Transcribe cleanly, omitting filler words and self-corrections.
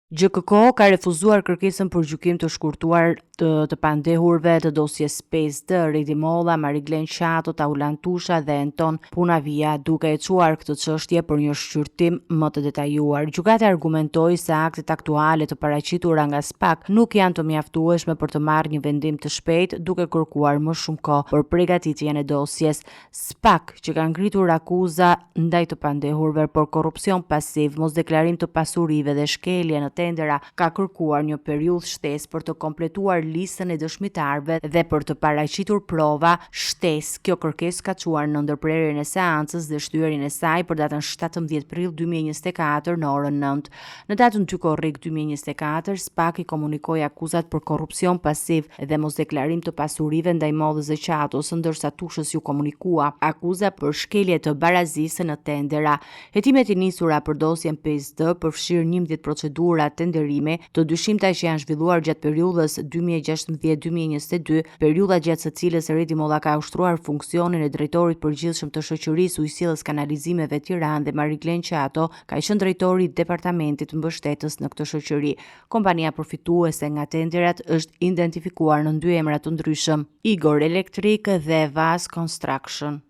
GKK ka refuzuar kërkesën për gjykim të shkurtuar të pandehurve të dosjes 5D, Redi Molla, Mariglen Qato, Taulan Tusha dhe Anton Punavia, duke e çuar këtë çështje për një shqyrtim më të detajuar. Gjykata argumentoi se aktet aktuale të paraqitura nga SPAK nuk janë të mjaftueshme për të marrë një vendim të shpejtë, duke kërkuar më shumë kohë për përgatitjen e dosjes. SPAK, që ka ngritur akuza ndaj të pandehurve për korrupsion pasiv, mosdeklarim të pasurive dhe shkelje në tendera, ka kërkuar një periudhë shtesë për të kompletuar listën e dëshmitarëve dhe për të paraqitur prova shtesë. Kjo kërkesë ka çuar në ndërprerjen e seancës dhe shtyrjen e saj për datën 17 prill 2024 në orën 9. Në datën 2 korrik 2024, SPAK i komunikoi akuzat për korrupsion pasiv dhe mosdeklarim të pasurive ndaj Mollës së Qatos, ndërsa Tushës ju komunikua akuza për shkelje të barazisë në tendera. Hetimet i nisura për dosjen 5D përfshirë 11 procedura tenderimi të dyshimta që janë zhvilluar gjatë periudhës 2016-2022, periudha gjatë së cilës Redi Molla ka ushtruar funksionin e drejtorit përgjithshëm të shoqërisë ujësillës kanalizimeve Tiranë dhe Mariglen Qato ka qenë drejtori i departamentit mbështetës në këtë shoqëri. Kompania përfituese nga tenderat është identifikuar në dy emra të ndryshëm: Igor Electric dhe Vas Construction.